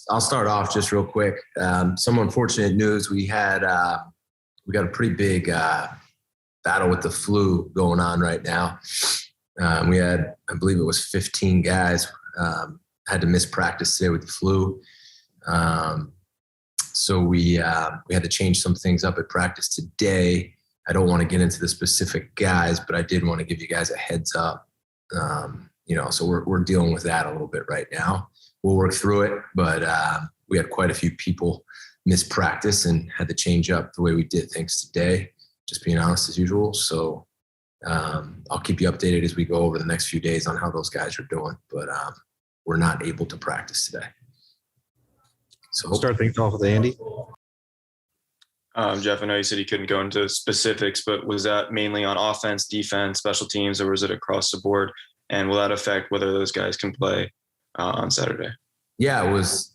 I'll start off just real quick. Some unfortunate news. We got a pretty big battle with the flu going on right now. We had, I believe it was 15 guys had to miss practice today with the flu. So we had to change some things up at practice today. I don't want to get into the specific guys, but I did want to give you guys a heads up. So we're dealing with that a little bit right now. We'll work through it, but we had quite a few people miss practice and had to change up the way we did things today, just being honest as usual. So I'll keep you updated as we go over the next few days on how those guys are doing, but we're not able to practice today. So we'll start things off with Andy. Jeff, I know you said you couldn't go into specifics, but was that mainly on offense, defense, special teams, or was it across the board? And will that affect whether those guys can play on Saturday? Yeah,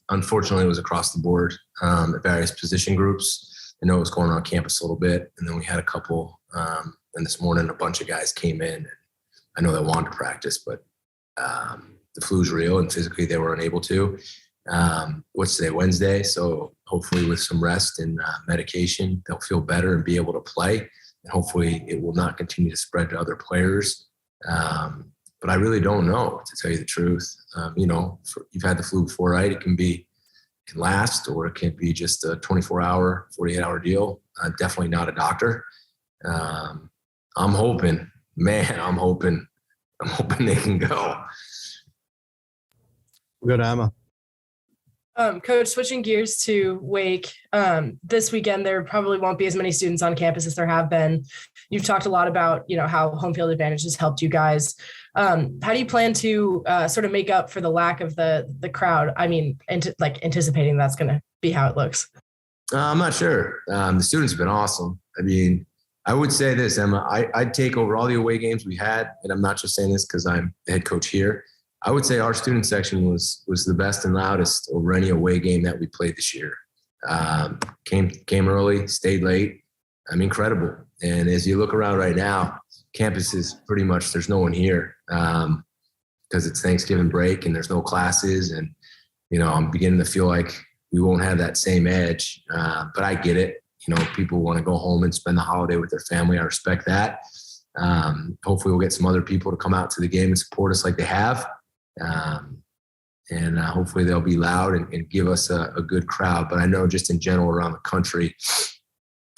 unfortunately, it was across the board at various position groups. I know it was going on campus a little bit. And then we had a couple, and this morning a bunch of guys came in. And I know they wanted to practice, but the flu's real and physically they were unable to. What's today, Wednesday? So hopefully with some rest and medication, they'll feel better and be able to play. And hopefully it will not continue to spread to other players. But I really don't know, to tell you the truth. You've had the flu before, right? It can last, or it can be just a 24-hour, 48-hour deal. I'm definitely not a doctor. I'm hoping they can go. We'll go to Emma. Coach, switching gears to Wake, this weekend there probably won't be as many students on campus as there have been. You've talked a lot about, how home field advantage has helped you guys. How do you plan to sort of make up for the lack of the crowd? I mean, anticipating that's going to be how it looks. I'm not sure. The students have been awesome. I mean, I would say this, Emma, I'd take over all the away games we had, and I'm not just saying this because I'm the head coach here. I would say our student section was the best and loudest over any away game that we played this year. Came early, stayed late. Incredible. And as you look around right now, campus is pretty much, there's no one here because it's Thanksgiving break and there's no classes. And, I'm beginning to feel like we won't have that same edge. But I get it. People want to go home and spend the holiday with their family. I respect that. Hopefully we'll get some other people to come out to the game and support us like they have. And hopefully they'll be loud and give us a good crowd. But I know just in general around the country,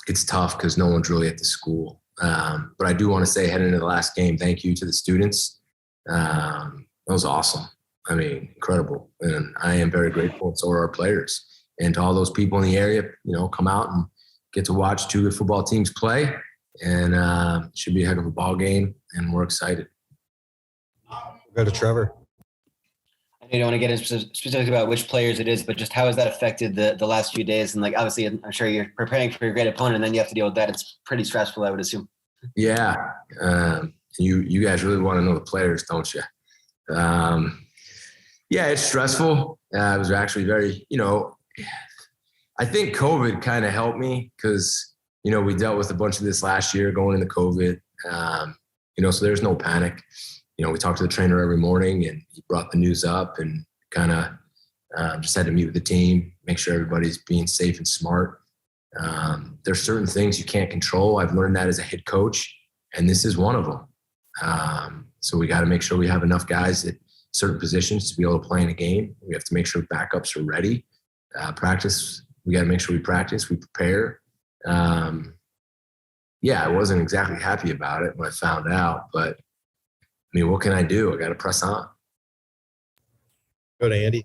it's tough because no one's really at the school. But I do want to say heading into the last game, thank you to the students. That was awesome. Incredible. And I am very grateful. And so are our players. And to all those people in the area, come out and get to watch two good football teams play. And it should be a heck of a ball game. And we're excited. We'll go to Trevor. You don't want to get into specifics about which players it is, but just how has that affected the last few days? And obviously, I'm sure you're preparing for your great opponent, and then you have to deal with that. It's pretty stressful, I would assume. Yeah, you guys really want to know the players, don't you? Yeah, it's stressful. It was actually very, I think COVID kind of helped me because we dealt with a bunch of this last year going into COVID. So there's no panic. We talked to the trainer every morning and he brought the news up and kind of just had to meet with the team, make sure everybody's being safe and smart. There's certain things you can't control. I've learned that as a head coach, and this is one of them. So we got to make sure we have enough guys at certain positions to be able to play in a game. We have to make sure backups are ready. Practice, we got to make sure we practice, we prepare. I wasn't exactly happy about it when I found out, but what can I do? I got to press on. Go to Andy.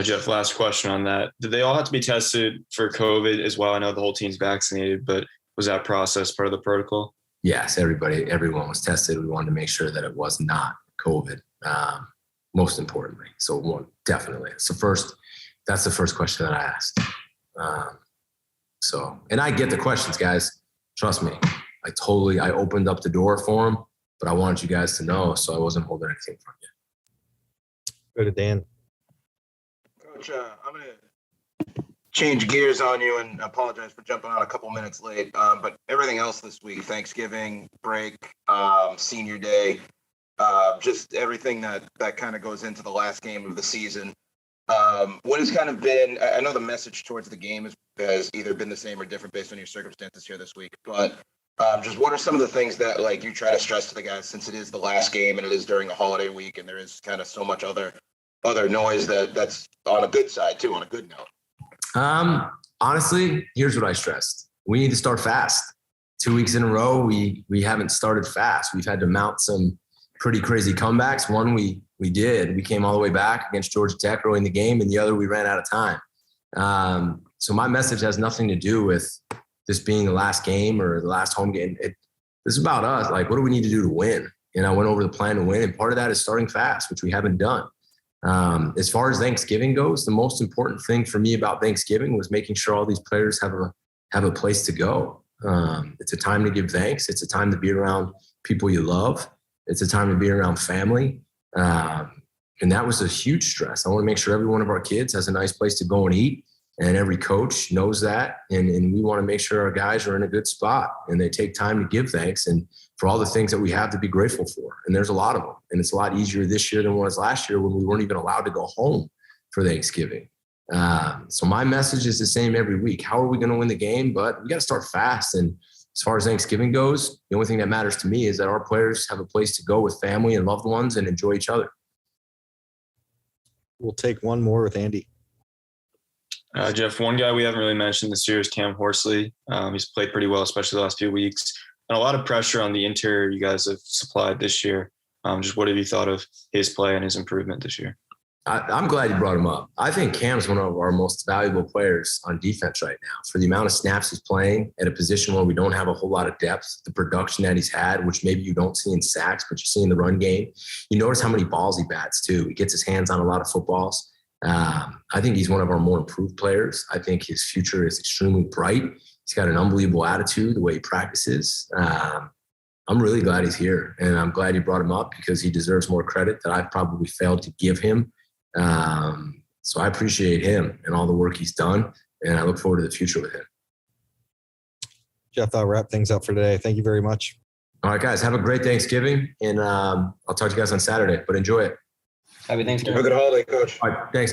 Jeff, last question on that. Did they all have to be tested for COVID as well? I know the whole team's vaccinated, but was that process part of the protocol? Yes, everyone was tested. We wanted to make sure that it was not COVID, most importantly. So definitely. That's the first question that I asked. And I get the questions, guys. Trust me. I opened up the door for them. But I wanted you guys to know, so I wasn't holding anything from you. Go to Dan. Coach, I'm going to change gears on you and apologize for jumping on a couple minutes late. But everything else this week, Thanksgiving, break, senior day, just everything that kind of goes into the last game of the season. What has kind of been, I know the message towards the game has either been the same or different based on your circumstances here this week, but just what are some of the things that like you try to stress to the guys since it is the last game and it is during a holiday week and there is kind of so much other noise that's on a good side too, on a good note? Honestly, here's what I stressed. We need to start fast. 2 weeks in a row, we haven't started fast. We've had to mount some pretty crazy comebacks. One we did. We came all the way back against Georgia Tech early in the game, and the other we ran out of time. So my message has nothing to do with this being the last game or the last home game. This is about us. Like, what do we need to do to win? And I went over the plan to win, and part of that is starting fast, which we haven't done. As far as Thanksgiving goes, the most important thing for me about Thanksgiving was making sure all these players have a place to go. It's a time to give thanks. It's a time to be around people you love. It's a time to be around family. And that was a huge stress. I want to make sure every one of our kids has a nice place to go and eat. And every coach knows that. And we want to make sure our guys are in a good spot and they take time to give thanks and for all the things that we have to be grateful for. And there's a lot of them. And it's a lot easier this year than it was last year when we weren't even allowed to go home for Thanksgiving. So my message is the same every week. How are we going to win the game? But we got to start fast. And as far as Thanksgiving goes, the only thing that matters to me is that our players have a place to go with family and loved ones and enjoy each other. We'll take one more with Andy. Jeff, one guy we haven't really mentioned this year is Cam Horsley. He's played pretty well, especially the last few weeks. And a lot of pressure on the interior you guys have supplied this year. Just what have you thought of his play and his improvement this year? I'm glad you brought him up. I think Cam's one of our most valuable players on defense right now for the amount of snaps he's playing at a position where we don't have a whole lot of depth, the production that he's had, which maybe you don't see in sacks, but you see in the run game. You notice how many balls he bats too. He gets his hands on a lot of footballs. I think he's one of our more improved players. I think his future is extremely bright. He's got an unbelievable attitude, the way he practices. I'm really glad he's here, and I'm glad you brought him up because he deserves more credit that I've probably failed to give him. So I appreciate him and all the work he's done, and I look forward to the future with him. Jeff, I'll wrap things up for today. Thank you very much. All right, guys, have a great Thanksgiving, and I'll talk to you guys on Saturday, but enjoy it. Happy Thanksgiving. Have a good holiday, Coach. All right, thanks, guys.